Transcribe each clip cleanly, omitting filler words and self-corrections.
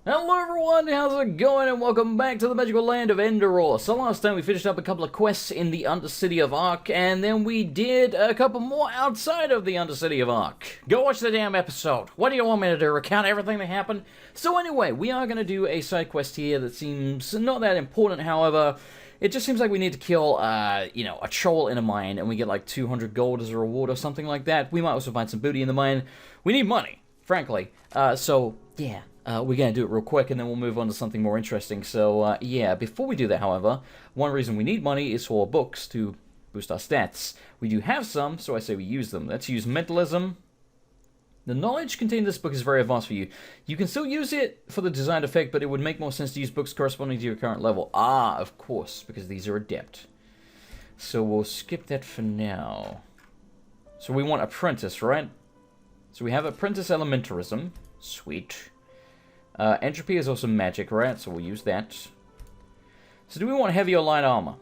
Hello everyone, how's it going, and welcome back to the magical land of Enderal. So last time we finished up a couple of quests in the Undercity of Ark, and then we did a couple more outside of the Undercity of Ark. Go watch the damn episode. What do you want me to do, recount everything that happened? So anyway, we are going to do a side quest here that seems not that important, however, it just seems like we need to kill, a troll in a mine, and we get like 200 gold as a reward or something like that. We might also find some booty in the mine. We need money, frankly. So, yeah. We're going to do it real quick, and then we'll move on to something more interesting. So, yeah, before we do that, however, one reason we need money is for books to boost our stats. We do have some, so I say we use them. Let's use Mentalism. The knowledge contained in this book is very advanced for you. You can still use it for the designed effect, but it would make more sense to use books corresponding to your current level. Ah, of course, because these are adept. So we'll skip that for now. So we want Apprentice, right? So we have Apprentice Elementarism. Sweet. Entropy is also magic, right? So we'll use that. So do we want heavy or light armor?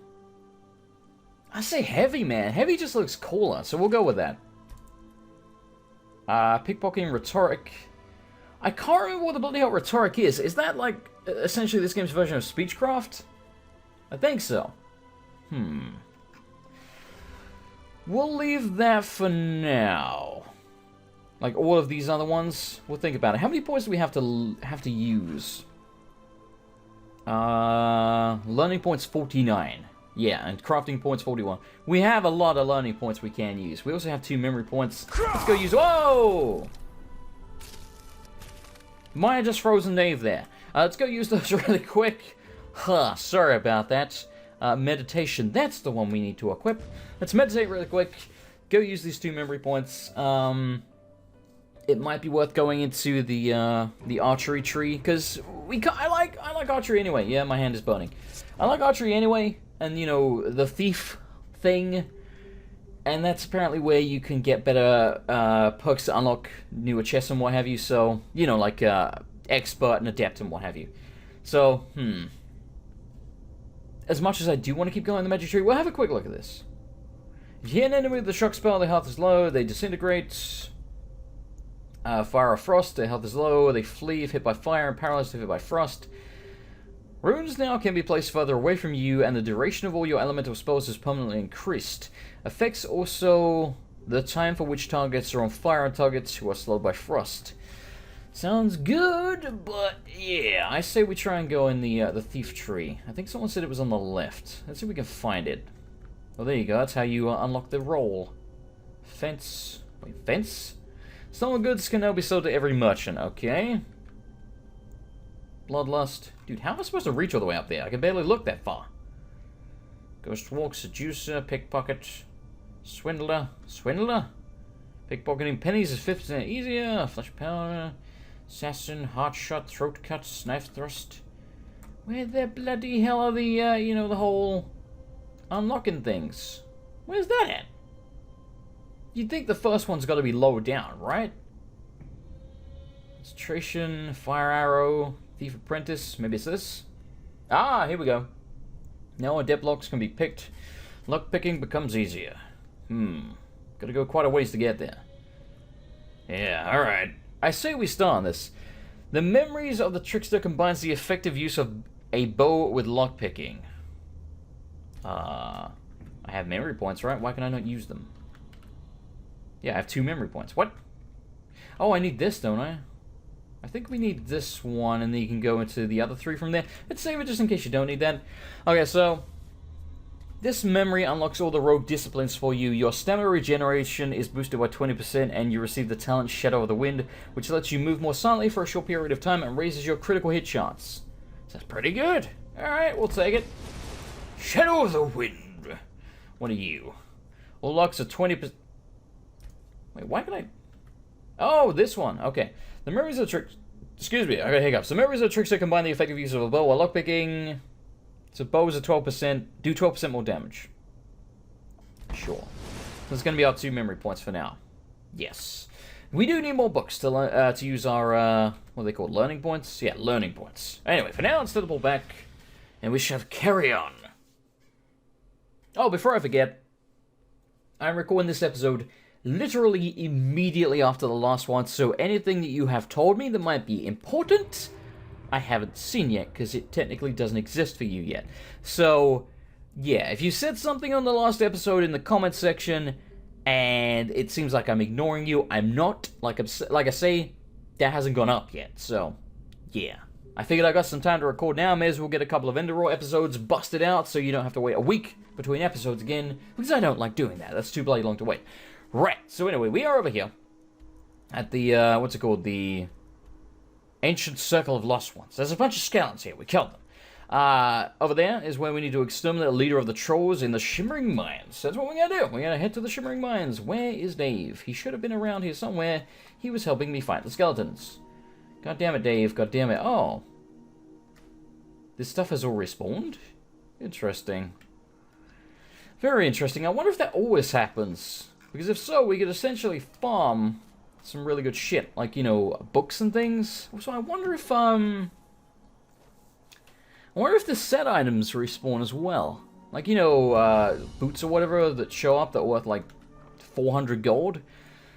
I say heavy, man. Heavy just looks cooler, so we'll go with that. Pickpocketing, rhetoric. I can't remember what the bloody hell rhetoric is. Is that, like, essentially this game's version of speechcraft? I think so. We'll leave that for now. Like all of these other ones, we'll think about it. How many points do we have to use? Learning points 49. Yeah, and crafting points 41. We have a lot of learning points we can use. We also have 2 memory points. Let's go use. Whoa! Maya just frozen Dave there. Let's go use those really quick. Huh, sorry about that. Meditation, that's the one we need to equip. Let's meditate really quick. Go use these 2 memory points. It might be worth going into the archery tree, because I like archery anyway. Yeah, my hand is burning. I like archery anyway, and you know, the thief thing, and that's apparently where you can get better perks to unlock newer chests and what have you. So you know, like expert and adept and what have you. So as much as I do want to keep going in the magic tree, we'll have a quick look at this. If you hit an enemy with the shock spell, their health is low. They disintegrate. Fire or frost, their health is low, they flee if hit by fire, and paralyzed if hit by frost. Runes now can be placed further away from you, and the duration of all your elemental spells is permanently increased. Affects also the time for which targets are on fire and targets who are slowed by frost. Sounds good, but yeah, I say we try and go in the thief tree. I think someone said it was on the left. Let's see if we can find it. Well, there you go, that's how you unlock the roll. Fence. Wait, fence? Stolen goods can now be sold to every merchant, okay. Bloodlust. Dude, how am I supposed to reach all the way up there? I can barely look that far. Ghost walk, seducer, pickpocket, swindler. Swindler? Pickpocketing pennies is 50% easier. Flesh powder, assassin, heart shot, throat cut, knife thrust. Where the bloody hell are the, the whole unlocking things? Where's that at? You'd think the first one's got to be lower down, right? Concentration, fire arrow, thief apprentice. Maybe it's this. Ah, here we go. Now adept locks can be picked. Lock picking becomes easier. Gotta go quite a ways to get there. Yeah, alright. I say we start on this. The memories of the trickster combines the effective use of a bow with lock picking. I have memory points, right? Why can I not use them? Yeah, I have 2 memory points. What? Oh, I need this, don't I? I think we need this one, and then you can go into the other 3 from there. Let's save it just in case you don't need that. Okay, so this memory unlocks all the rogue disciplines for you. Your stamina regeneration is boosted by 20%, and you receive the talent Shadow of the Wind, which lets you move more silently for a short period of time and raises your critical hit chance. So that's pretty good. Alright, we'll take it. Shadow of the Wind. What are you? Unlocks a 20%... Wait, why can I... Oh, this one. Okay. The memories of tricks... Excuse me, I got hiccups. The memories of tricks that combine the effective use of a bow while lockpicking. So bows are 12%. Do 12% more damage. Sure. So it's going to be our 2 memory points for now. Yes. We do need more books to use our... what are they called? Learning points? Yeah, learning points. Anyway, for now, let's pull back. And we shall carry on. Oh, before I forget. I'm recording this episode literally immediately after the last one, so anything that you have told me that might be important, I haven't seen yet, because it technically doesn't exist for you yet. So, yeah, if you said something on the last episode in the comment section, and it seems like I'm ignoring you, I'm not. Like I say, that hasn't gone up yet, so, yeah. I figured I got some time to record now, may as well get a couple of Enderal episodes busted out, so you don't have to wait a week between episodes again, because I don't like doing that. That's too bloody long to wait. Right, so anyway, we are over here at the, what's it called? The Ancient Circle of Lost Ones. There's a bunch of skeletons here. We killed them. Over there is where we need to exterminate the leader of the trolls in the Shimmering Mines. That's what we're gonna do. We're gonna head to the Shimmering Mines. Where is Dave? He should have been around here somewhere. He was helping me fight the skeletons. God damn it, Dave. God damn it. Oh. This stuff has all respawned? Interesting. Very interesting. I wonder if that always happens. Because if so, we could essentially farm some really good shit. Like, you know, books and things. So I wonder if, I wonder if the set items respawn as well. Like, you know, boots or whatever that show up that are worth, like, 400 gold.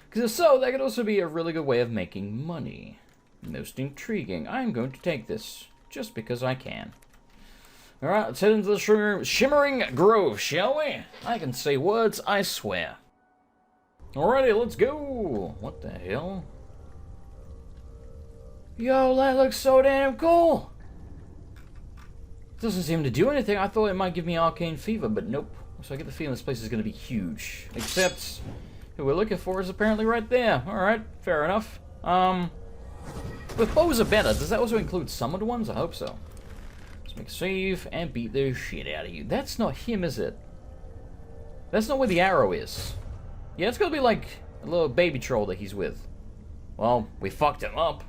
Because if so, that could also be a really good way of making money. Most intriguing. I'm going to take this, just because I can. Alright, let's head into the Shimmering Grove, shall we? I can say words, I swear. Alrighty, let's go! What the hell? Yo, that looks so damn cool! Doesn't seem to do anything. I thought it might give me arcane fever, but nope. So I get the feeling this place is going to be huge. Except, who we're looking for is apparently right there. Alright, fair enough. But bows are better. Does that also include summoned ones? I hope so. Let's make a save and beat the shit out of you. That's not him, is it? That's not where the arrow is. Yeah, it's gonna be like a little baby troll that he's with. Well, we fucked him up.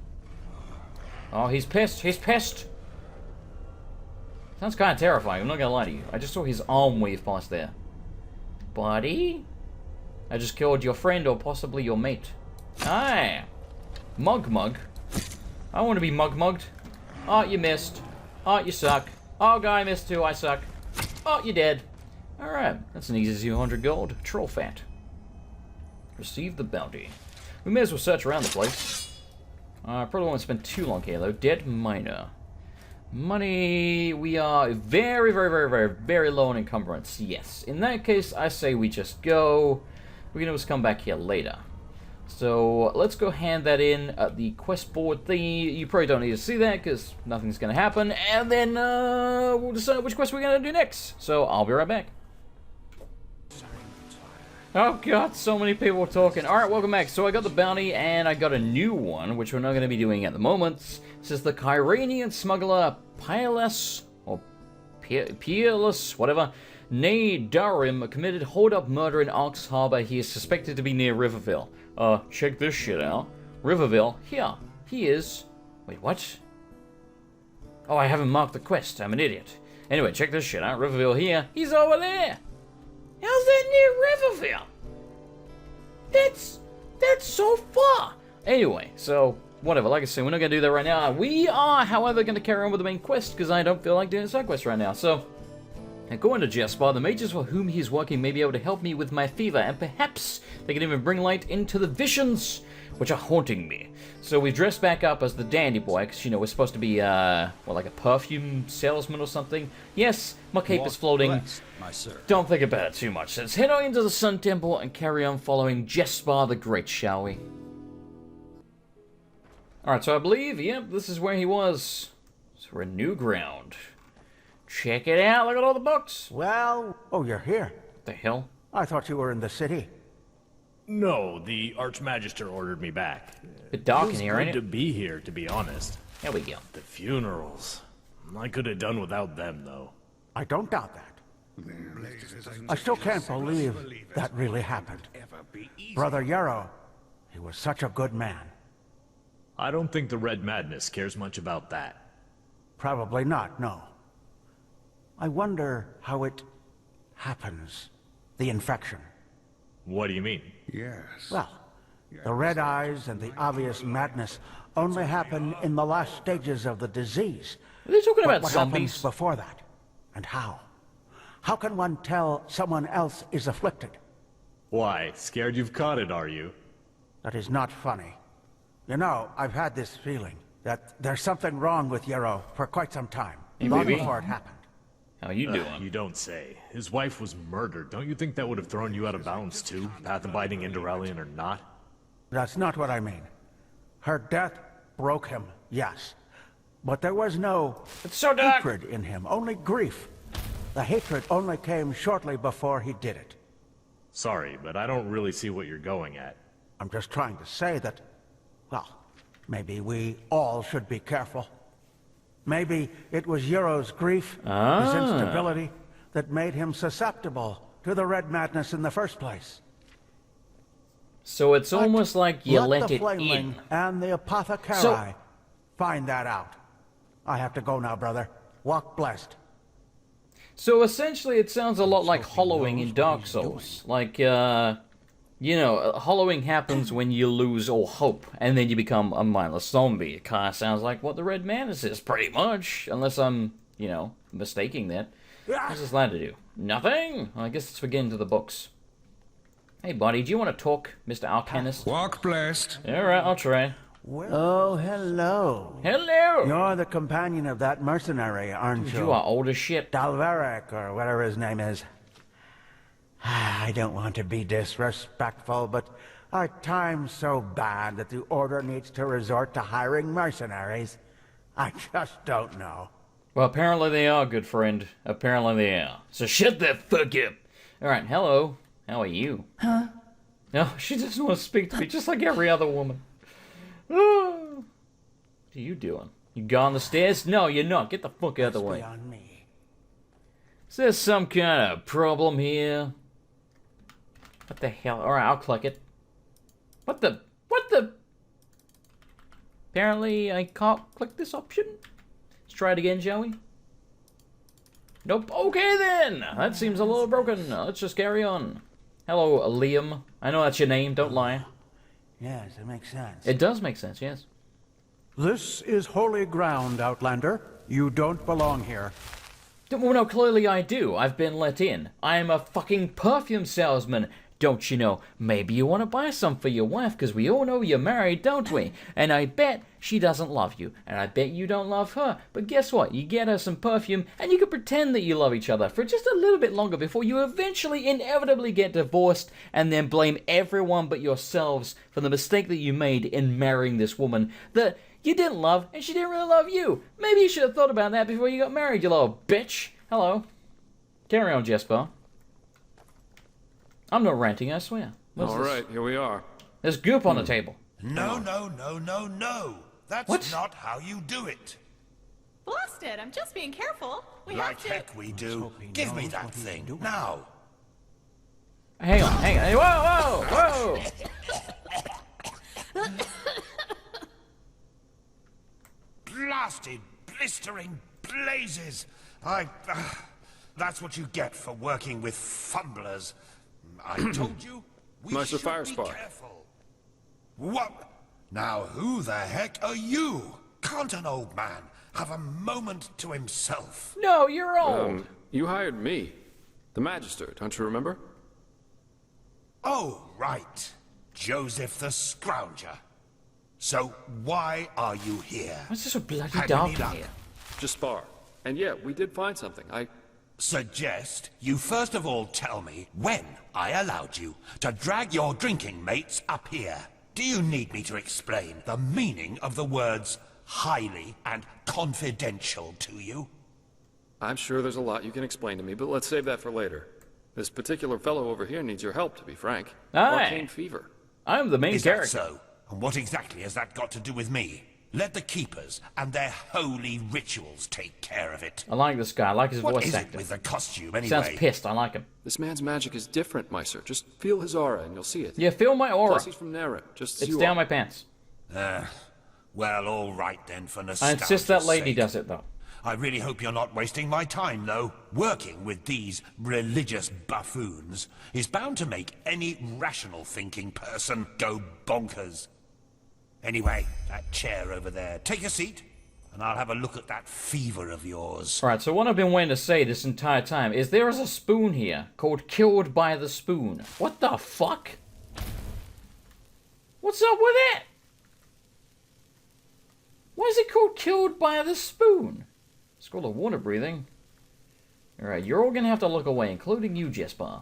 Oh, he's pissed. He's pissed. Sounds kind of terrifying. I'm not gonna lie to you. I just saw his arm wave past there. Buddy? I just killed your friend or possibly your mate. Aye. Mug. I want to be mug-mugged. Oh, you missed. Oh, you suck. Oh, guy missed too. I suck. Oh, you're dead. Alright. That's an easy 200 gold. Troll fat. Receive the bounty. We may as well search around the place. Probably won't spend too long here, though. Dead miner. Money. We are very, very, very, very, very low on encumbrance. Yes. In that case, I say we just go. We can always come back here later. So, let's go hand that in at the quest board thingy. You probably don't need to see that, because nothing's going to happen. And then, we'll decide which quest we're going to do next. So, I'll be right back. Oh god, so many people talking. Alright, welcome back. So I got the bounty, and I got a new one, which we're not going to be doing at the moment. This is the Kyranian smuggler, Peerless, or Peerless, whatever. Nehrim committed hold-up murder in Ox Harbor. He is suspected to be near Riverville. Check this shit out. Riverville, here. He is... Wait, what? Oh, I haven't marked the quest. I'm an idiot. Anyway, check this shit out. Riverville here. He's over there. How's that near Riverville? That's so far. Anyway, so whatever. Like I said, we're not gonna do that right now. We are, however, gonna carry on with the main quest because I don't feel like doing a side quest right now. So, according to Jesper, the mages for whom he's working may be able to help me with my fever, and perhaps they can even bring light into the visions which are haunting me. So we dressed back up as the dandy boy, because, you know, we're supposed to be, like a perfume salesman or something. Yes, my cape is floating. Blessed, my sir. Don't think about it too much. Let's head on into the Sun Temple and carry on following Jesper the Great, shall we? Alright, so I believe, yep, this is where he was. So we're in new ground. Check it out, look at all the books. Well, oh, you're here. The hell? I thought you were in the city. No, the Archmagister ordered me back. Bit dark in here, ain't Good to it? be here, to be honest. Here we go. The funerals. I could have done without them, though. I don't doubt that. I still can't believe that really happened. Brother Yarrow, he was such a good man. I don't think the Red Madness cares much about that. Probably not, no. I wonder how it happens, the infection. What do you mean? Yes. Well, the red eyes and the obvious madness only happen in the last stages of the disease. Are they talking But about what zombies? happens before that? And how? How can one tell someone else is afflicted? Why, scared you've caught it, are you? That is not funny. You know, I've had this feeling that there's something wrong with Yarrow for quite some time. Hey, long baby. before it happened. How you doing? You don't say. His wife was murdered. Don't you think that would have thrown you out of balance too? Path-abiding Enderalian or not? That's not what I mean. Her death broke him, yes. But there was no It's so dark. hatred in him, only grief. The hatred only came shortly before he did it. Sorry, but I don't really see what you're going at. I'm just trying to say that, well, maybe we all should be careful. Maybe it was Yarrow's grief, his instability, that made him susceptible to the red madness in the first place. So it's almost like you let the it flameling in. and the apothecary So- find that out. I have to go now, brother. Walk blessed. So essentially, it sounds a lot like hollowing in Dark Souls. Like, you know, hollowing happens when you lose all hope, and then you become a mindless zombie. It kind of sounds like what the Red Madness is, pretty much. Unless I'm, you know, mistaking that. What's this lad to do? Nothing? Well, I guess it's for getting to the books. Hey, buddy, do you want to talk, Mr. Arcanist? Walk blessed. Alright, I'll try. Oh, hello. Hello! You're the companion of that mercenary, aren't you? You are old as shit. Dalvarek, or whatever his name is. I don't want to be disrespectful, but are times so bad that the Order needs to resort to hiring mercenaries? I just don't know. Well, apparently they are, good friend. Apparently they are. So shut the fuck up! Alright, hello. How are you? Huh? No, she doesn't want to speak to me, just like every other woman. What are you doing? You gone the stairs? No, you're not. Get the fuck out of the way. On me. Is there some kind of problem here? What the hell? Alright, I'll click it. What the? Apparently, I can't click this option. Let's try it again, shall we? Nope. Okay, then. That seems a little broken. Let's just carry on. Hello, Liam. I know that's your name. Don't lie. Yes, it makes sense. It does make sense, yes. This is holy ground, Outlander. You don't belong here. Well, no, clearly I do. I've been let in. I am a fucking perfume salesman. Don't you know? Maybe you want to buy some for your wife, because we all know you're married, don't we? And I bet she doesn't love you. And I bet you don't love her. But guess what? You get her some perfume, and you can pretend that you love each other for just a little bit longer before you eventually, inevitably get divorced, and then blame everyone but yourselves for the mistake that you made in marrying this woman that you didn't love, and she didn't really love you. Maybe you should have thought about that before you got married, you little bitch. Hello. Carry on, Jesper. I'm not ranting, I swear. All right, here we are. There's goop on the table. No, no, no, no, no. That's What? not how you do it. Blast it! I'm just being careful. We Like have to. heck we do. Give me that thing, now. Hang on. Hey, whoa! Blasted, blistering blazes. That's what you get for working with fumblers. I told you, we Nicer should fire be spark. careful. What? Now who the heck are you? Can't an old man have a moment to himself? No, you're old. You hired me. The Magister, don't you remember? Oh, right. Joseph the Scrounger. So why are you here? What's this so bloody Have dark any in luck? here? Just spar. And yeah, we did find something. Suggest you first of all tell me when I allowed you to drag your drinking mates up here. Do you need me to explain the meaning of the words highly and confidential to you? I'm sure there's a lot you can explain to me, but let's save that for later. This particular fellow over here needs your help, to be frank. Aye. Arcane fever. I'm the main Is that character. so? And what exactly has that got to do with me? Let the Keepers and their holy rituals take care of it. I like this guy. I like his What voice is it actor. with the costume anyway? Sounds pissed. I like him. This man's magic is different, Meister. Just feel his aura and you'll see it. Yeah, feel my aura. Plus he's from Nehrim, just as It's you down are. my pants. Well, all right then, for I nostalgia's insist that lady sake. does it, though. I really hope you're not wasting my time, though. Working with these religious buffoons is bound to make any rational thinking person go bonkers. Anyway, that chair over there. Take a seat, and I'll have a look at that fever of yours. Alright, so what I've been waiting to say this entire time is there is a spoon here called Killed by the Spoon. What the fuck? What's up with it? Why is it called Killed by the Spoon? It's called a water breathing. Alright, you're all gonna have to look away, including you, Jesper.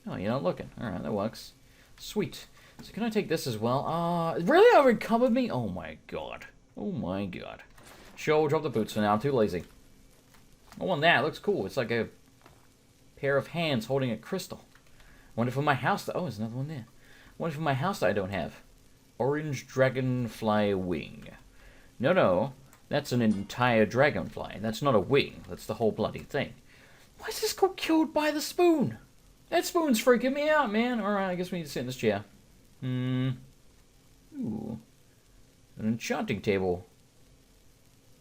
Oh, you're not looking. Alright, that works. Sweet. So can I take this as well? Really? It recovered me? Oh my god. Oh my god. Sure, we'll drop the boots for now. I'm too lazy. I want that. It looks cool. It's like a pair of hands holding a crystal. Wonder for my house that... Oh, there's another one there. Wonder for my house that I don't have. Orange dragonfly wing. No. That's an entire dragonfly. That's not a wing. That's the whole bloody thing. Why is this called Killed by the Spoon? That spoon's freaking me out, man. Alright, I guess we need to sit in this chair. Ooh. An enchanting table.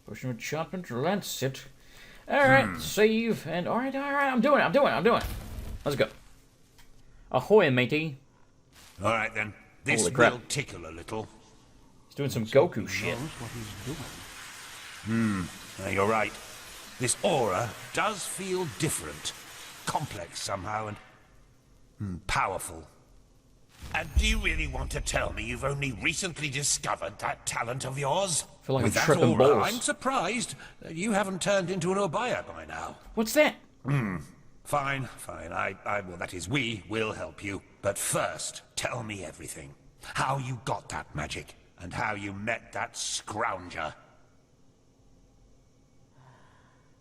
Potion of enchantment. Let's sit. Alright, save. And alright. I'm doing it. Let's go. Ahoy, matey. Alright then. This Holy crap. will tickle a little. He's doing some Goku shit. What he's doing. You're right. This aura does feel different. Complex somehow and powerful. And do you really want to tell me you've only recently discovered that talent of yours? I feel like With I'm that tripping aura, balls. I'm surprised that you haven't turned into an Obaya by now. What's that? Fine. Well, that is, we will help you. But first, tell me everything. How you got that magic, and how you met that scrounger.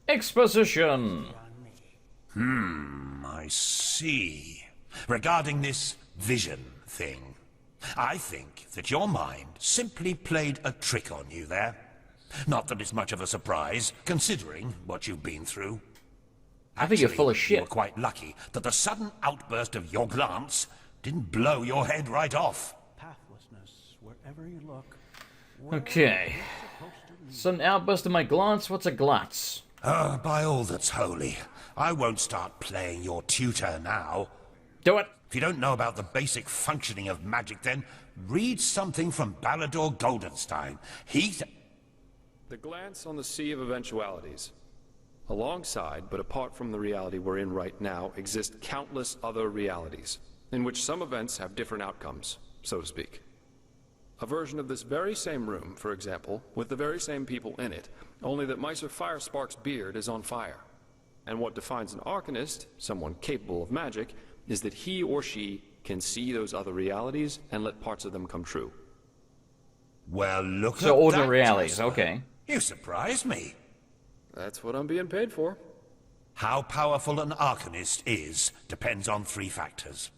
Exposition. I see. Regarding this vision thing, I think that your mind simply played a trick on you there. Not that it's much of a surprise, considering what you've been through. I think you're full of You shit. were quite lucky that the sudden outburst of your glance didn't blow your head right off. Pathlessness, wherever you look. Okay. Sudden outburst of my glance. What's a glance? By all that's holy, I won't start playing your tutor now. Do it. If you don't know about the basic functioning of magic, then read something from Balador Goldenstein. The glance on the sea of eventualities. Alongside, but apart from the reality we're in right now, exist countless other realities, in which some events have different outcomes, so to speak. A version of this very same room, for example, with the very same people in it, only that Meister Firespark's beard is on fire. And what defines an Arcanist, someone capable of magic, is that he or she can see those other realities and let parts of them come true. Well, look at So ordinary that, realities. Jasper. Okay. You surprised me. That's what I'm being paid for. How powerful an Arcanist is depends on 3 factors.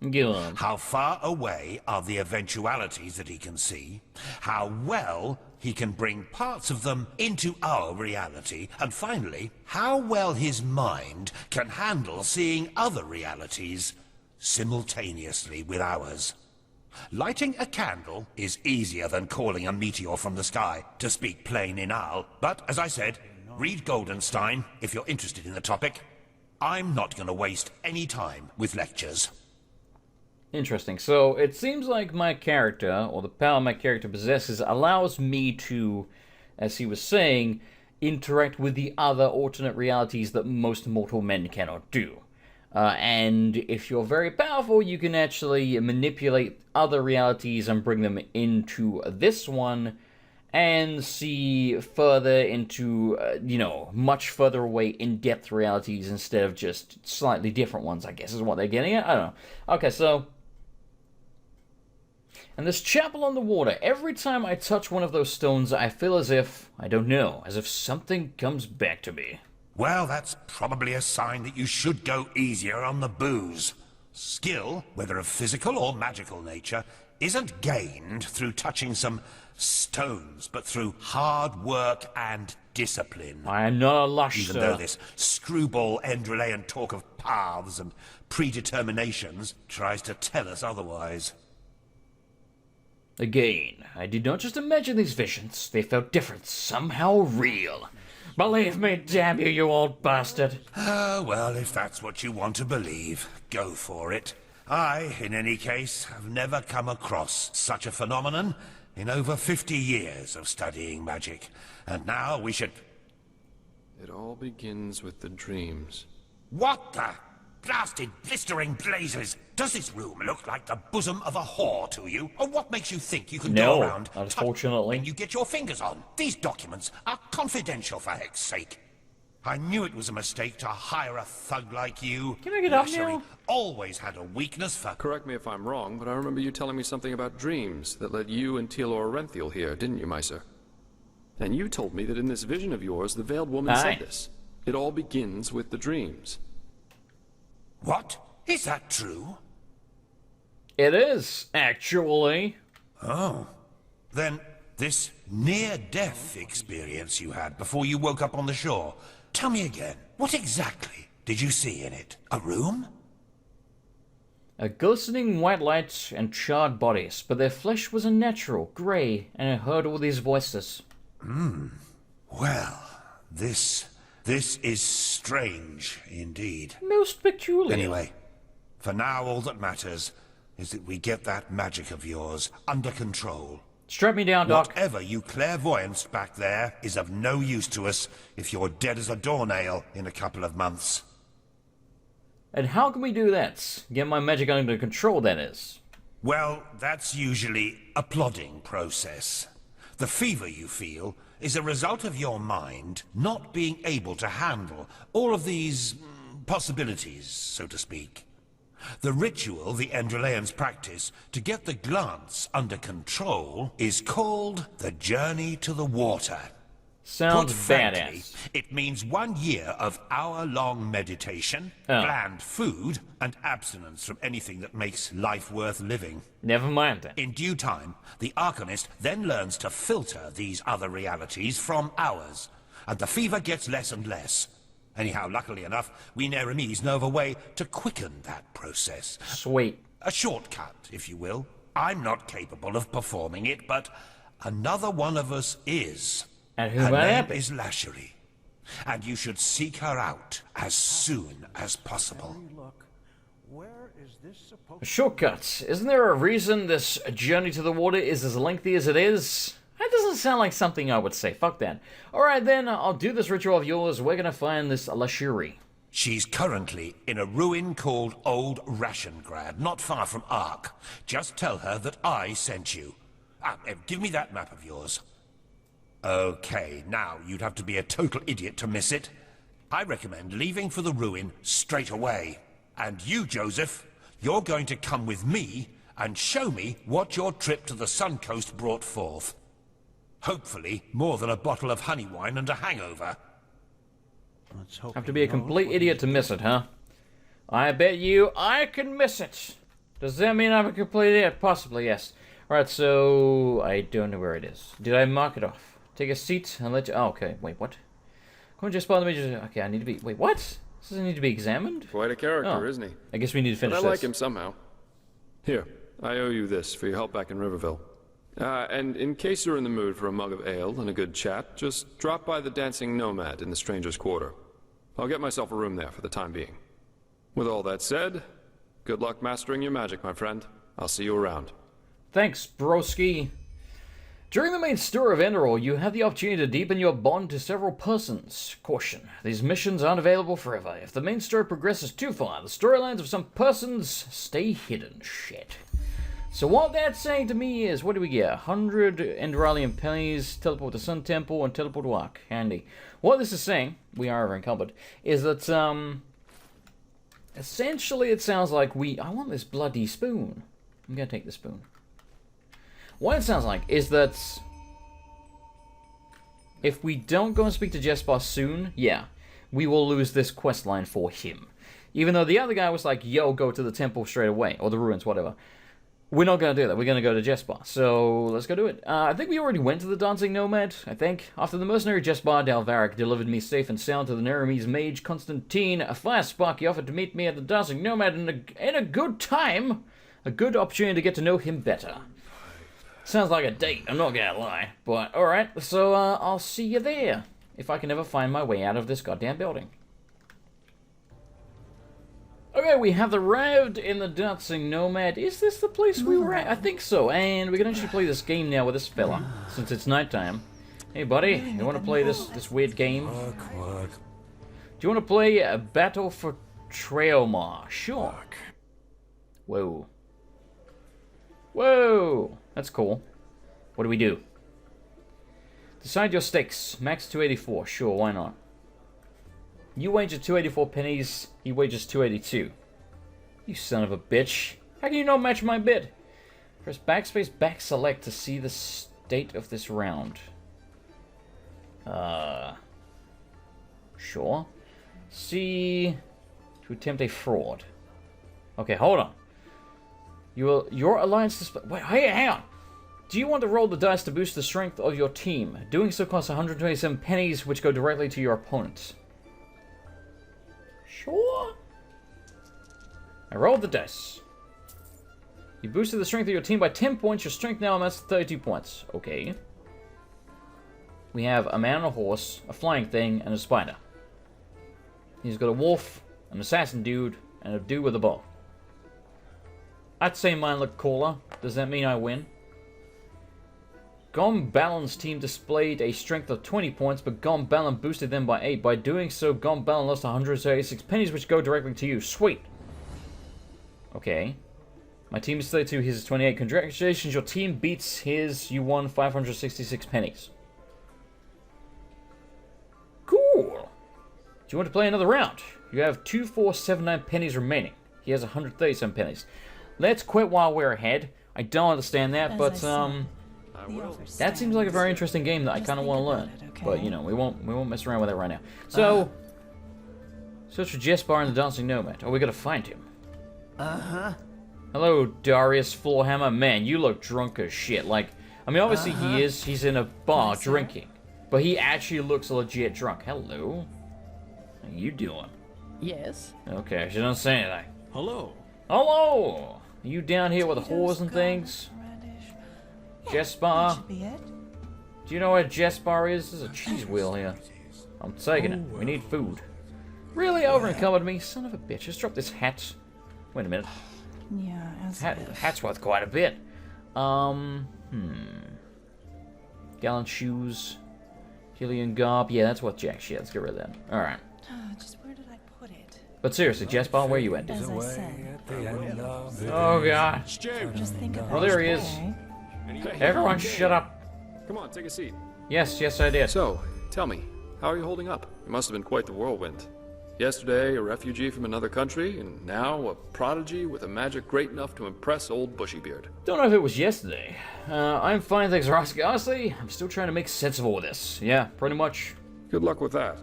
Good. How far away are the eventualities that he can see, how well he can bring parts of them into our reality, and finally, how well his mind can handle seeing other realities simultaneously with ours. Lighting a candle is easier than calling a meteor from the sky, to speak plain inal, but as I said, read Goldenstein if you're interested in the topic. I'm not going to waste any time with lectures. Interesting. So it seems like my character, or the power my character possesses, allows me to, as he was saying, interact with the other alternate realities that most mortal men cannot do. And if you're very powerful, you can actually manipulate other realities and bring them into this one, and see further into, much further away in-depth realities instead of just slightly different ones, I guess is what they're getting at. I don't know. Okay, so... And this chapel on the water, every time I touch one of those stones, I feel as if, I don't know, as if something comes back to me. Well, that's probably a sign that you should go easier on the booze. Skill, whether of physical or magical nature, isn't gained through touching some stones, but through hard work and discipline. I am not a lush, Even sir. though this screwball Enderalian talk of paths and predeterminations tries to tell us otherwise. Again, I did not just imagine these visions. They felt different, somehow real. Believe me, damn you, you old bastard. Well, if that's what you want to believe, go for it. I, in any case, have never come across such a phenomenon in over 50 years of studying magic. And now we should... It all begins with the dreams. What the... Blasted, blistering blazes! Does this room look like the bosom of a whore to you? Or what makes you think you can No, go around unfortunately. when you get your fingers on? These documents are confidential, for heck's sake. I knew it was a mistake to hire a thug like you. Can I get up Lashari now? always had a weakness for... Correct me if I'm wrong, but I remember you telling me something about dreams that led you and Tealor Renthiel here, didn't you, Meiser? And you told me that in this vision of yours, the Veiled Woman said this. It all begins with the dreams. What? Is that true? It is, actually. Oh. Then, this near-death experience you had before you woke up on the shore, tell me again, what exactly did you see in it? A room? A glistening white light and charred bodies, but their flesh was unnatural, grey, and I heard all these voices. Well, this is strange indeed. Most peculiar. Anyway, for now all that matters is that we get that magic of yours under control. Strap me down, Doc. Whatever you clairvoyanced back there is of no use to us if you're dead as a doornail in a couple of months. And how can we do that? Get my magic under control, that is. Well, that's usually a plodding process. The fever you feel is a result of your mind not being able to handle all of these possibilities, so to speak. The ritual the Enderalians practice to get the glance under control is called the Journey to the Water. Sounds Put frankly, badass. it means 1 year of hour-long meditation, bland food, and abstinence from anything that makes life worth living. Never mind then. In due time, the Arcanist then learns to filter these other realities from ours, and the fever gets less and less. Anyhow, luckily enough, we Nehrimis know of a way to quicken that process. Sweet. A shortcut, if you will. I'm not capable of performing it, but another one of us is. And who Her might name that be? is Lashari, and you should seek her out as soon as possible. Look, where is this supposed Shortcuts. Isn't there a reason this journey to the water is as lengthy as it is? That doesn't sound like something I would say. Fuck that. Alright then, I'll do this ritual of yours. We're gonna find this Lashari. She's currently in a ruin called Old Rashengrad, not far from Ark. Just tell her that I sent you. Give me that map of yours. Okay, now you'd have to be a total idiot to miss it. I recommend leaving for the ruin straight away. And you, Joseph, you're going to come with me and show me what your trip to the Sun Coast brought forth. Hopefully, more than a bottle of honey wine and a hangover. Let's hope Have to he be a knows complete what idiot to miss it, huh? I bet you I can miss it. Does that mean I'm a complete idiot? Possibly, yes. Alright, so I don't know where it is. Did I mark it off? Take a seat and let you... Oh, okay. Wait, what? Come on, just bother me. Okay, I need to be... Wait, what? Doesn't need to be examined? Quite a character, Oh. isn't he? I guess we need to finish But I like this. him somehow. Here, I owe you this for your help back in Riverville. And in case you're in the mood for a mug of ale and a good chat, just drop by the Dancing Nomad in the Stranger's Quarter. I'll get myself a room there for the time being. With all that said, good luck mastering your magic, my friend. I'll see you around. Thanks, broski. During the main story of Enderal, you have the opportunity to deepen your bond to several persons. Caution, these missions aren't available forever. If the main story progresses too far, the storylines of some persons stay hidden. Shit. So what that's saying to me is, what do we get? 100 Enderalian pennies, teleport to Sun Temple, and teleport to Ark. Handy. What this is saying, we are over encumbered, is that, essentially it sounds like I want this bloody spoon. I'm gonna take the spoon. What it sounds like is that if we don't go and speak to Jesper soon, yeah, we will lose this quest line for him. Even though the other guy was like, yo, go to the temple straight away, or the ruins, whatever. We're not going to do that. We're going to go to Jesper. So let's go do it. I think we already went to the Dancing Nomad, I think. After the mercenary Jesper Dalvarik delivered me safe and sound to the Nehrimese mage Constantine, a fire spark he offered to meet me at the Dancing Nomad in a good time. A good opportunity to get to know him better. Sounds like a date, I'm not gonna lie. But, alright, so I'll see you there. If I can ever find my way out of this goddamn building. Okay, we have arrived in the Dancing Nomad. Is this the place we were at? I think so. And we can actually play this game now with this fella, since it's nighttime. Hey, buddy, you want to play this weird game? Do you want to play a Battle for Trailmar. Sure. Whoa. Whoa! That's cool. What do we do? Decide your stakes. Max 284. Sure, why not? You wager 284 pennies. He wagers 282. You son of a bitch. How can you not match my bid? Press backspace back select to see the state of this round. Sure. See... to attempt a fraud. Okay, hold on. Your alliance display... Wait, hang on! Do you want to roll the dice to boost the strength of your team? Doing so costs 127 pennies, which go directly to your opponent. Sure. I rolled the dice. You boosted the strength of your team by 10 points. Your strength now amounts to 32 points. Okay. We have a man on a horse, a flying thing, and a spider. He's got a wolf, an assassin dude, and a dude with a bow. I'd say mine look cooler. Does that mean I win? Gom Balin's team displayed a strength of 20 points, but Gom Balin boosted them by 8. By doing so, Gom Balin lost 136 pennies, which go directly to you. Sweet. Okay. My team is 32, his is 28. Congratulations, your team beats his. You won 566 pennies. Cool. Do you want to play another round? You have 2479 pennies remaining. He has 137 pennies. Let's quit while we're ahead. I don't understand that, but that seems like a very interesting game that I kind of want to learn. But you know, we won't mess around with it right now. So, search for Jespar and the Dancing Nomad. Oh, we gotta find him. Hello, Darius Floorhammer. Man, you look drunk as shit. Like, I mean, obviously he is. He's in a bar drinking, but he actually looks legit drunk. Hello. How you doing? Yes. Okay, she doesn't say anything. Hello. Hello. Are you down here with the whores and things? Jespar? Do you know where Jespar is? There's a cheese wheel here. I'm taking it. We need food. Really over-encumbered me? Son of a bitch. Just drop this hat. Wait a minute. Yeah, Hat's worth quite a bit. Gallant shoes. Hillian garb. Yeah, that's worth jack shit. Let's get rid of that. Alright. Just where did I put it? But seriously, Jespar, where you at? As I said. Oh god. Just think about Well, there he it, is. okay? Everyone shut up. Come on, take a seat. Yes, I did. So, tell me, how are you holding up? It must have been quite the whirlwind. Yesterday, a refugee from another country, and now a prodigy with a magic great enough to impress old Bushybeard. Don't know if it was yesterday. I'm fine, thanks for asking. Honestly, I'm still trying to make sense of all this. Yeah, pretty much. Good luck with that.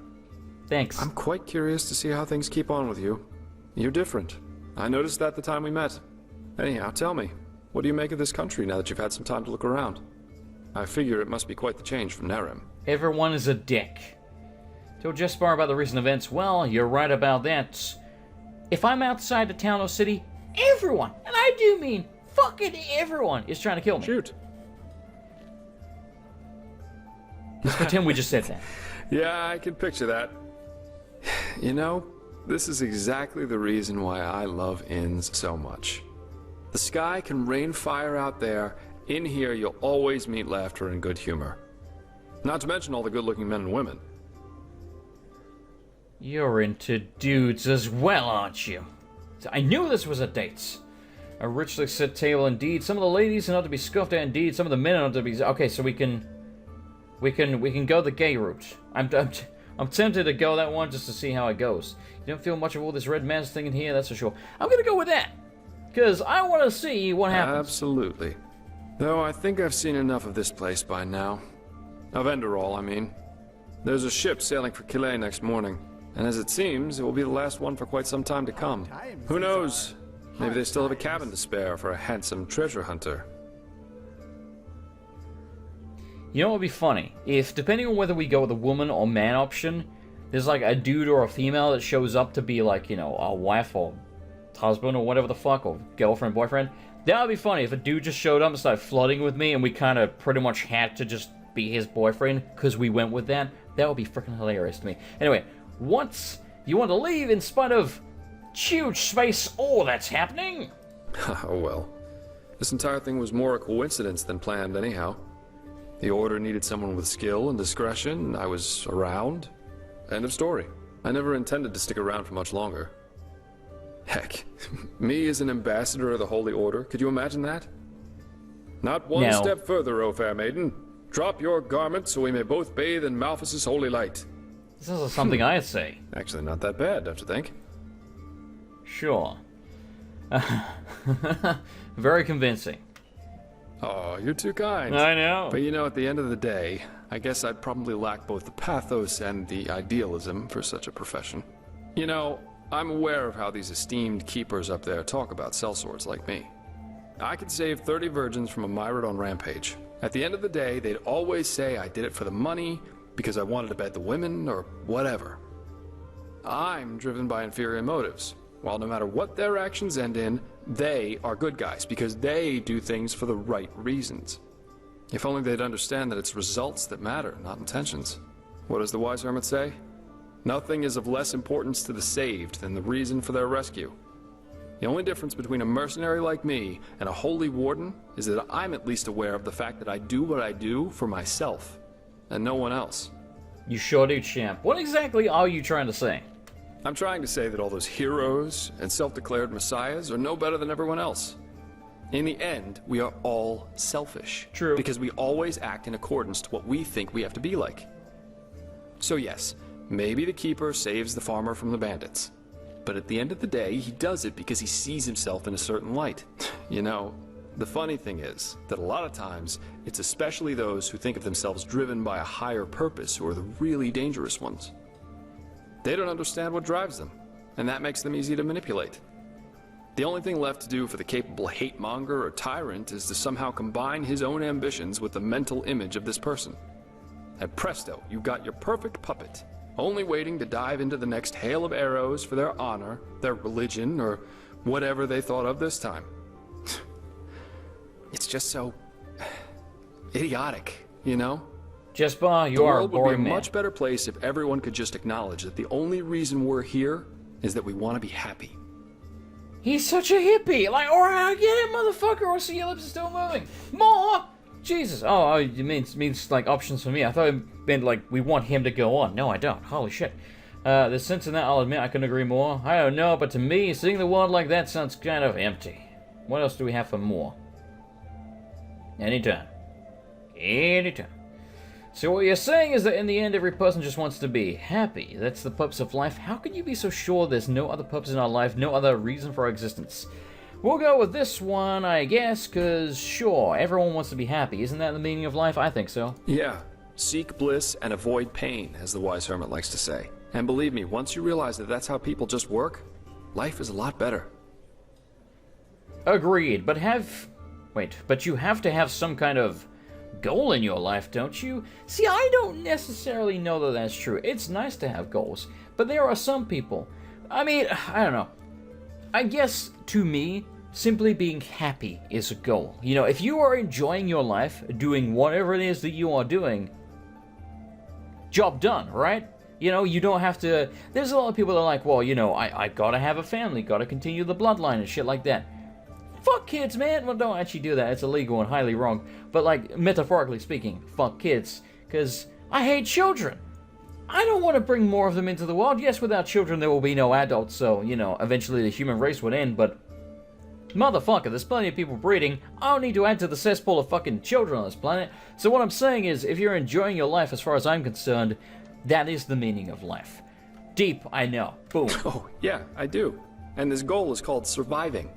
Thanks. I'm quite curious to see how things keep on with you. You're different. I noticed that the time we met. Anyhow, tell me, what do you make of this country now that you've had some time to look around? I figure it must be quite the change from Nehrim. Everyone is a dick. Told Jespar about the recent events. Well, you're right about that. If I'm outside the town or city, everyone, and I do mean fucking everyone, is trying to kill me. Shoot. Let's pretend we just said that. Yeah, I can picture that. You know, this is exactly the reason why I love inns so much. The sky can rain fire out there. In here, you'll always meet laughter and good humor. Not to mention all the good-looking men and women. You're into dudes as well, aren't you? I knew this was a date. A richly set table indeed. Some of the ladies are not to be scoffed at indeed. Some of the men are not to be... Okay, so we can go the gay route. I'm tempted to go that one just to see how it goes. You don't feel much of all this red man's thing in here, that's for sure. I'm gonna go with that. Because I want to see what happens. Absolutely. Though I think I've seen enough of this place by now. Of Enderal, I mean. There's a ship sailing for Calais next morning. And as it seems, it will be the last one for quite some time to come. Who knows? Maybe they still have a cabin to spare for a handsome treasure hunter. You know what would be funny? If, depending on whether we go with a woman or man option, there's like a dude or a female that shows up to be like, you know, a wife or husband or whatever the fuck, or girlfriend, boyfriend. That would be funny if a dude just showed up and started flirting with me and we kind of pretty much had to just be his boyfriend because we went with that. That would be freaking hilarious to me. Anyway, once you want to leave in spite of huge space all that's happening. Oh well. This entire thing was more a coincidence than planned anyhow. The Order needed someone with skill and discretion. I was around. End of story. I never intended to stick around for much longer. Heck, me as an ambassador of the Holy Order, could you imagine that? Not one No. step further, O fair maiden. Drop your garments so we may both bathe in Malphas's holy light. This is something I'd say. Actually, not that bad, don't you think? Sure. Very convincing. Oh, you're too kind. I know. But you know, at the end of the day, I guess I'd probably lack both the pathos and the idealism for such a profession. You know, I'm aware of how these esteemed keepers up there talk about sellswords like me. I could save 30 virgins from a Myrodon rampage. At the end of the day, they'd always say I did it for the money, because I wanted to bed the women, or whatever. I'm driven by inferior motives. While no matter what their actions end in, they are good guys, because they do things for the right reasons. If only they'd understand that it's results that matter, not intentions. What does the wise hermit say? Nothing is of less importance to the saved than the reason for their rescue. The only difference between a mercenary like me and a holy warden is that I'm at least aware of the fact that I do what I do for myself, and no one else. You sure do, champ. What exactly are you trying to say? I'm trying to say that all those heroes and self-declared messiahs are no better than everyone else. In the end, we are all selfish. True. Because we always act in accordance to what we think we have to be like. So yes, maybe the keeper saves the farmer from the bandits. But at the end of the day, he does it because he sees himself in a certain light. You know, the funny thing is that a lot of times, it's especially those who think of themselves driven by a higher purpose who are the really dangerous ones. They don't understand what drives them, and that makes them easy to manipulate. The only thing left to do for the capable hate-monger or tyrant is to somehow combine his own ambitions with the mental image of this person. And presto, you got your perfect puppet, only waiting to dive into the next hail of arrows for their honor, their religion, or whatever they thought of this time. It's just so idiotic, you know? Jesper, you The are a world would be a boring man. much better place if everyone could just acknowledge that the only reason we're here is that we want to be happy. He's such a hippie. Like, alright, I get it, motherfucker. Or see your lips are still moving. More! Jesus. Oh, it means like options for me. I thought it meant like we want him to go on. No, I don't. Holy shit. There's sense in that, I'll admit. I couldn't agree more. I don't know, but to me, seeing the world like that sounds kind of empty. What else do we have for more? Anytime. Anytime. So what you're saying is that in the end, every person just wants to be happy. That's the purpose of life. How can you be so sure there's no other purpose in our life, no other reason for our existence? We'll go with this one, I guess, because sure, everyone wants to be happy. Isn't that the meaning of life? I think so. Yeah, seek bliss and avoid pain, as the wise hermit likes to say. And believe me, once you realize that that's how people just work, life is a lot better. Agreed, but you have to have some kind of goal in your life, don't you? See, I don't necessarily know that that's true. It's nice to have goals, but there are some people. I mean, I don't know. I guess, to me, simply being happy is a goal. You know, if you are enjoying your life, doing whatever it is that you are doing, job done, right? You know, you don't have to... There's a lot of people that are like, well, you know, I gotta have a family, gotta continue the bloodline and shit like that. Fuck kids, man! Well, don't actually do that. It's illegal and highly wrong. But, like, metaphorically speaking, fuck kids. Because I hate children. I don't want to bring more of them into the world. Yes, without children there will be no adults, so, you know, eventually the human race would end, but... Motherfucker, there's plenty of people breeding. I don't need to add to the cesspool of fucking children on this planet. So what I'm saying is, if you're enjoying your life as far as I'm concerned, that is the meaning of life. Deep, I know. Boom. Oh, yeah, I do. And this goal is called surviving.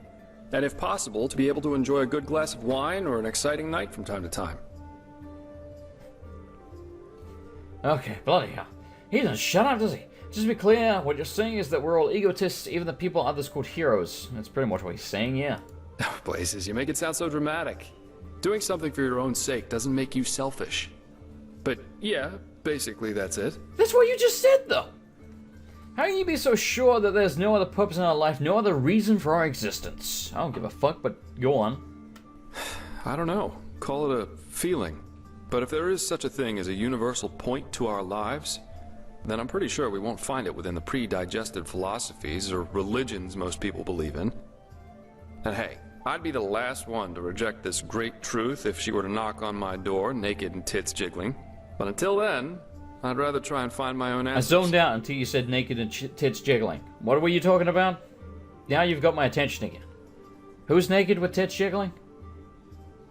And if possible, to be able to enjoy a good glass of wine or an exciting night from time to time. Okay, bloody hell. He doesn't shut up, does he? Just to be clear, what you're saying is that we're all egotists, even the people others called heroes. That's pretty much what he's saying, yeah. Oh, Blazes, you make it sound so dramatic. Doing something for your own sake doesn't make you selfish. But yeah, basically that's it. That's what you just said, though! How can you be so sure that there's no other purpose in our life, no other reason for our existence? I don't give a fuck, but go on. I don't know. Call it a feeling. But if there is such a thing as a universal point to our lives, then I'm pretty sure we won't find it within the pre-digested philosophies or religions most people believe in. And hey, I'd be the last one to reject this great truth if she were to knock on my door, naked and tits jiggling. But until then, I'd rather try and find my own I answers. zoned out until you said naked and tits jiggling. What were you talking about? Now you've got my attention again. Who's naked with tits jiggling?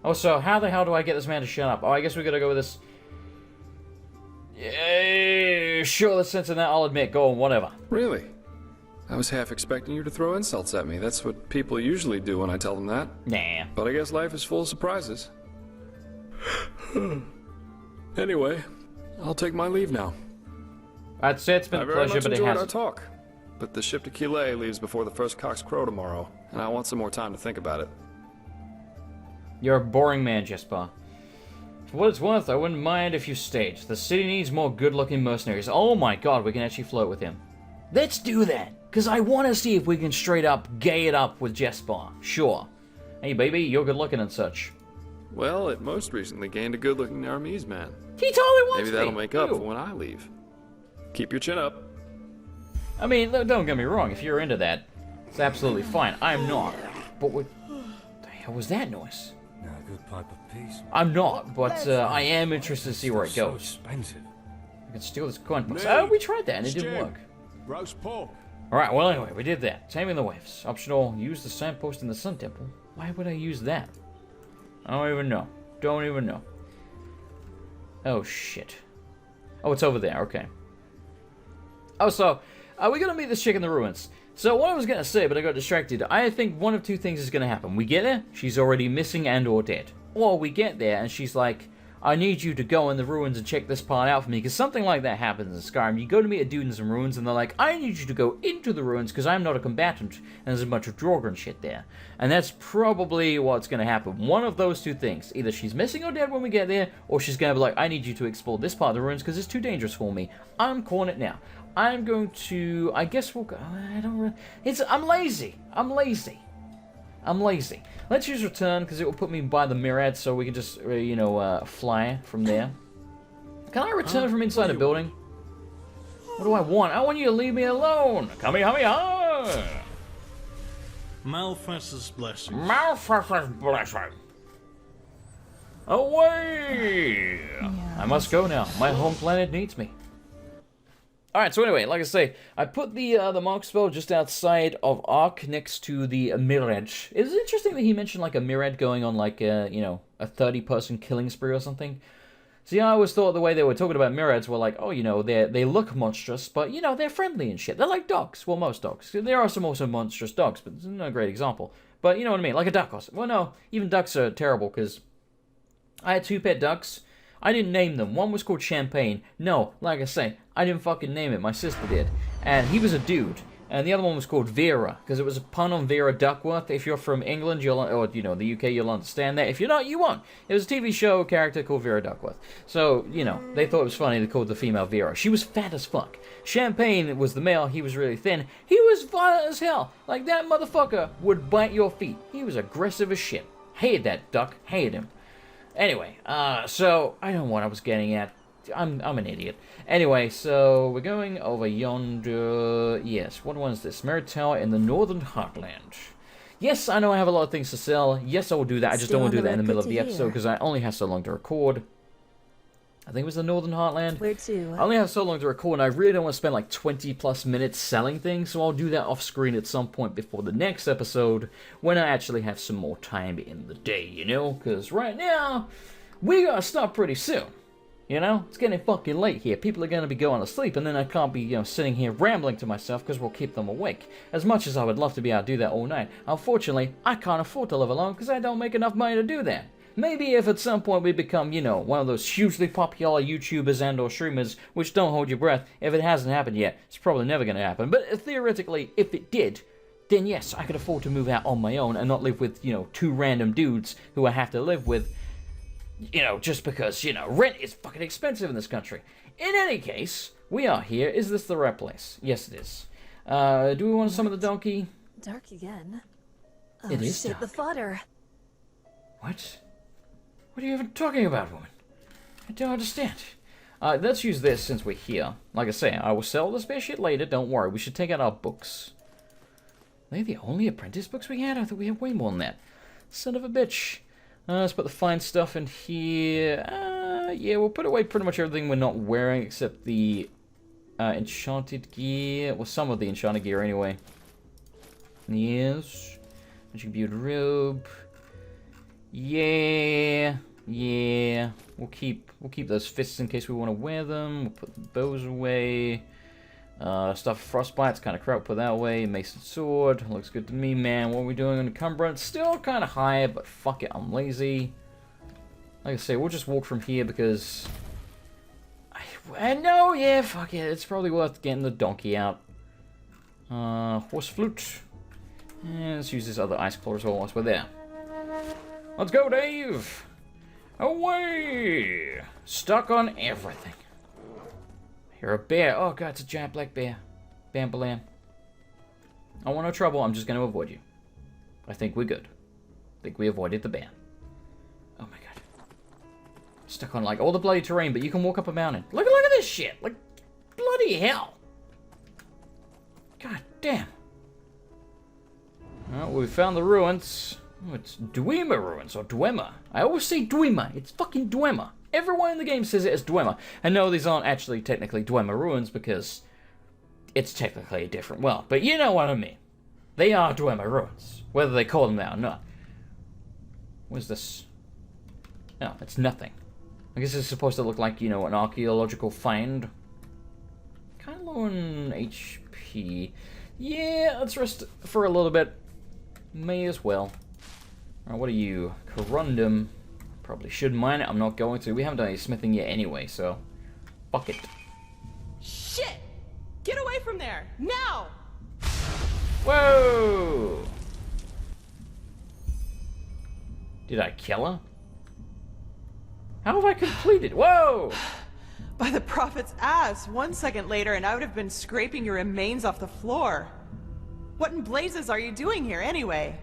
Oh, so how the hell do I get this man to shut up? Oh, I guess we gotta go with this. Yeah, sure, there's sense in that, I'll admit. Go on, whatever. Really? I was half expecting you to throw insults at me. That's what people usually do when I tell them that. Nah. But I guess life is full of surprises. Anyway, I'll take my leave now. That's it, it's been I a very pleasure, much but it enjoyed our hasn't. talk. But the ship to Killet leaves before the first cocks crow tomorrow, and I want some more time to think about it. You're a boring man, Jesper. For what it's worth, I wouldn't mind if you stayed. The city needs more good-looking mercenaries. Oh my god, we can actually flirt with him. Let's do that, because I want to see if we can straight up gay it up with Jesper. Sure. Hey baby, you're good-looking and such. Well, it most recently gained a good-looking Nehrimese man. He totally wants Maybe that'll me. make up Ew. for when I leave. Keep your chin up. I mean, don't get me wrong, if you're into that, it's absolutely fine. I'm not. But what the hell was that noise? Now, a good pipe of peace. I'm not, but I am interested to see where it So goes. expensive. I can steal this coin box. Me. Oh, we tried that and it didn't Jim. work. Roast pork. Alright, well anyway, we did that. Taming the waves. Optional, use the signpost in the Sun Temple. Why would I use that? I don't even know. Don't even know. Oh, shit. Oh, it's over there, okay. Oh, so, we're gonna meet this chick in the ruins. So, what I was gonna say, but I got distracted, I think one of two things is gonna happen. We get there, she's already missing and or dead. Or we get there, and she's like, I need you to go in the ruins and check this part out for me, because something like that happens in Skyrim. You go to meet a dude in some ruins, and they're like, I need you to go into the ruins, because I'm not a combatant, and there's a bunch of Draugr and shit there. And that's probably what's going to happen. One of those two things. Either she's missing or dead when we get there, or she's going to be like, I need you to explore this part of the ruins, because it's too dangerous for me. I'm calling it now. I'm going to, I guess we'll go, I don't really, I'm lazy. Let's use return, because it will put me by the Mirad, so we can just, fly from there. Can I return from inside a building? What do I want? I want you to leave me alone! Kamehameha! Malfast's blessing. Malfast's blessing! Away! I must go now. My home planet needs me. Alright, so anyway, like I say, I put the mark spell just outside of Ark next to the Mirad. It's interesting that he mentioned like a Mirad going on like a 30-person killing spree or something. See, I always thought the way they were talking about Mirads were like, oh, they look monstrous, but, they're friendly and shit. They're like dogs. Well, most dogs. There are some also monstrous dogs, but it's not a great example. But you know what I mean, like a duck or something. Well, no, even ducks are terrible, because I had 2 pet ducks. I didn't name them. One was called Champagne. No, like I say, I didn't fucking name it. My sister did. And he was a dude. And the other one was called Vera, because it was a pun on Vera Duckworth. If you're from England, or the UK, you'll understand that. If you're not, you won't. It was a TV show character called Vera Duckworth. So, they thought it was funny they called the female Vera. She was fat as fuck. Champagne was the male. He was really thin. He was violent as hell. Like, that motherfucker would bite your feet. He was aggressive as shit. Hated that duck. Hated him. Anyway, so, I don't know what I was getting at. I'm an idiot. Anyway, so we're going over yonder. Yes, what one is this? Merit Tower in the Northern Heartland. Yes, I know I have a lot of things to sell. Yes, I will do that. I just don't want to do that in the middle of the episode because I only have so long to record. I think it was the Northern Heartland. Where to? I only have so long to record, and I really don't want to spend like 20 plus minutes selling things, so I'll do that off screen at some point before the next episode when I actually have some more time in the day, Because right now, we gotta start pretty soon. It's getting fucking late here. People are going to be going to sleep, and then I can't be, sitting here rambling to myself because we'll keep them awake. As much as I would love to be able to do that all night, unfortunately, I can't afford to live alone because I don't make enough money to do that. Maybe if at some point we become, one of those hugely popular YouTubers and or streamers, which don't hold your breath, if it hasn't happened yet, it's probably never going to happen. But theoretically, if it did, then yes, I could afford to move out on my own and not live with, 2 random dudes who I have to live with. Just because, rent is fucking expensive in this country. In any case, we are here. Is this the right place? Yes, it is. Do we want some of the donkey? Dark again. It is shit, dark. the fodder. What? What are you even talking about, woman? I don't understand. Let's use this since we're here. Like I say, I will sell the spare shit later. Don't worry. We should take out our books. Are they the only apprentice books we had? I thought we had way more than that. Son of a bitch. Let's put the fine stuff in here. Yeah, we'll put away pretty much everything we're not wearing except the enchanted gear. Well, some of the enchanted gear anyway. Yes. Attribute robe. Yeah. Yeah. We'll keep those fists in case we want to wear them. We'll put the bows away. Stuff frostbite's kind of crap. Put that away. Mason sword looks good to me, man. What are we doing on encumbrance? Still kind of high, but fuck it, I'm lazy. Like I say, we'll just walk from here because I know, yeah, fuck it. It's probably worth getting the donkey out. Horse flute. And let's use this other ice claw as well once we're there. Let's go, Dave! Away! Stuck on everything. You're a bear. Oh god, it's a giant black bear. Bam balam. I want no trouble, I'm just going to avoid you. I think we're good. I think we avoided the bear. Oh my god. Stuck on like all the bloody terrain, but you can walk up a mountain. Look at this shit! Like, bloody hell! God damn. Well, we found the ruins. Oh, it's Dwemer ruins, or Dwemer. I always say Dwemer. It's fucking Dwemer. Everyone in the game says it as Dwemer. And no, these aren't actually technically Dwemer ruins because it's technically a different world. But you know what I mean. They are Dwemer ruins, whether they call them that or not. What's this? No, it's nothing. I guess it's supposed to look like, you know, an archaeological find. Kind of low on HP. Yeah, let's rest for a little bit. May as well. Alright, what are you? Corundum. Probably should mine it. I'm not going to. We haven't done any smithing yet anyway, so fuck it. Shit! Get away from there! Now! Whoa! Did I kill her? How have I completed? Whoa! By the prophet's ass! 1 second later and I would have been scraping your remains off the floor. What in blazes are you doing here anyway?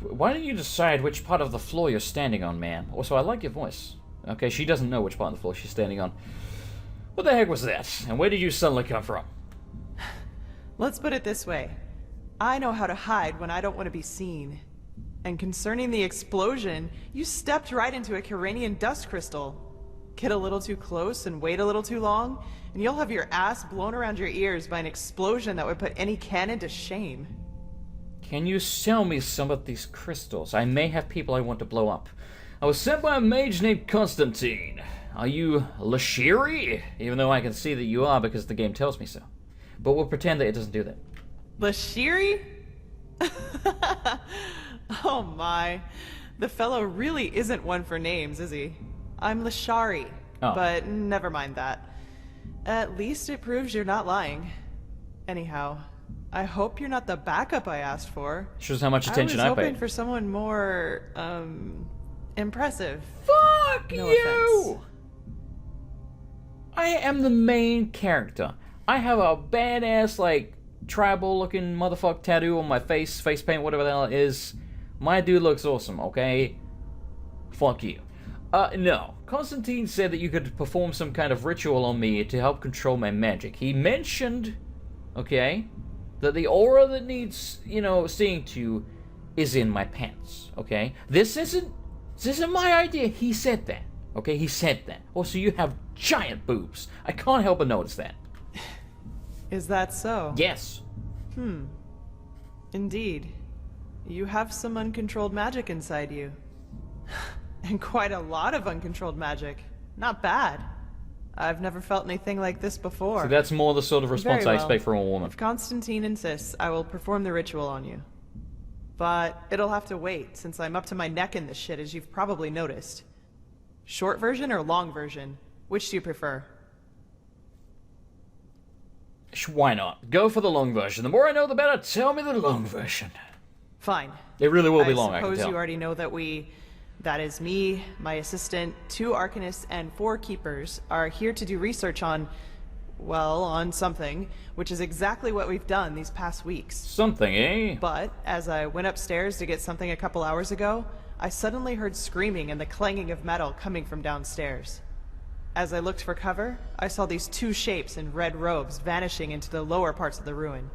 Why don't you decide which part of the floor you're standing on, man? Also, I like your voice. Okay, she doesn't know which part of the floor she's standing on. What the heck was that? And where did you suddenly come from? Let's put it this way. I know how to hide when I don't want to be seen. And concerning the explosion, you stepped right into a Kyranian dust crystal. Get a little too close and wait a little too long, and you'll have your ass blown around your ears by an explosion that would put any cannon to shame. Can you sell me some of these crystals? I may have people I want to blow up. I was sent by a mage named Constantine. Are you Lashiri? Even though I can see that you are because the game tells me so. But we'll pretend that it doesn't do that. Lashiri? Oh my. The fellow really isn't one for names, is he? I'm Lashari, but never mind that. At least it proves you're not lying. Anyhow, I hope you're not the backup I asked for. Shows how much attention I paid. I was hoping for someone more, impressive. Fuck No you! offense. I am the main character. I have a badass, like, tribal-looking motherfucker tattoo on my face paint, whatever the hell it is. My dude looks awesome, okay? Fuck you. No. Constantine said that you could perform some kind of ritual on me to help control my magic. He mentioned, okay, that the aura that needs, you know, seeing to is in my pants, okay? This isn't my idea. He said that, okay? He said that. Also, you have giant boobs. I can't help but notice that. Is that so? Yes. Indeed. You have some uncontrolled magic inside you. And quite a lot of uncontrolled magic. Not bad. I've never felt anything like this before. So that's more the sort of response Very I well. expect from a woman. If Constantine insists, I will perform the ritual on you. But it'll have to wait, since I'm up to my neck in this shit, as you've probably noticed. Short version or long version? Which do you prefer? Why not? Go for the long version. The more I know, the better. Tell me the long version. Fine. It really will be long, I I can suppose tell. you already know that that is me, my assistant, 2 arcanists, and 4 keepers, are here to do research on, well, on something, which is exactly what we've done these past weeks. Something, eh? But, as I went upstairs to get something a couple hours ago, I suddenly heard screaming and the clanging of metal coming from downstairs. As I looked for cover, I saw these 2 shapes in red robes vanishing into the lower parts of the ruin.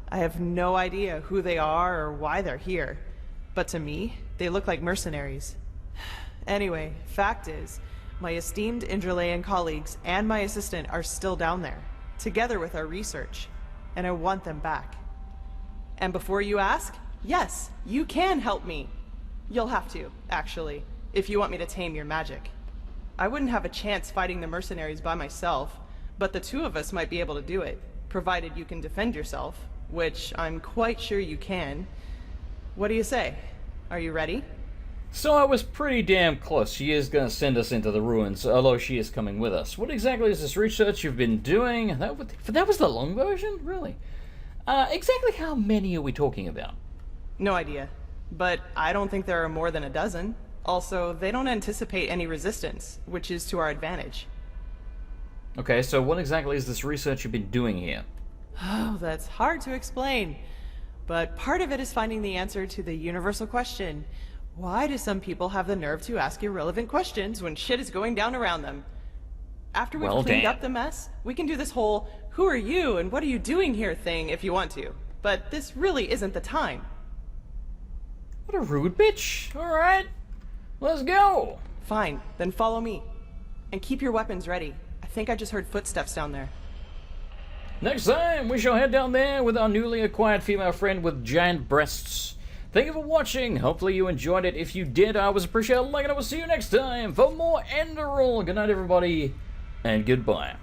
I have no idea who they are or why they're here, but to me, they look like mercenaries. Anyway, fact is, my esteemed Enderalian colleagues and my assistant are still down there, together with our research, and I want them back. And before you ask, yes, you can help me. You'll have to, actually, if you want me to tame your magic. I wouldn't have a chance fighting the mercenaries by myself, but the two of us might be able to do it, provided you can defend yourself, which I'm quite sure you can. What do you say? Are you ready? So I was pretty damn close. She is going to send us into the ruins, although she is coming with us. What exactly is this research you've been doing? That was the long version? Really? Exactly how many are we talking about? No idea. But I don't think there are more than a dozen. Also, they don't anticipate any resistance, which is to our advantage. Okay, so what exactly is this research you've been doing here? Oh, that's hard to explain. But part of it is finding the answer to the universal question. Why do some people have the nerve to ask irrelevant questions when shit is going down around them? After we've cleaned up the mess, we can do this whole, who are you and what are you doing here thing if you want to. But this really isn't the time. What a rude bitch. Alright, let's go. Fine, then follow me. And keep your weapons ready. I think I just heard footsteps down there. Next time, we shall head down there with our newly acquired female friend with giant breasts. Thank you for watching. Hopefully you enjoyed it. If you did, I would appreciate a like, and I will see you next time for more Enderal. Good night, everybody, and goodbye.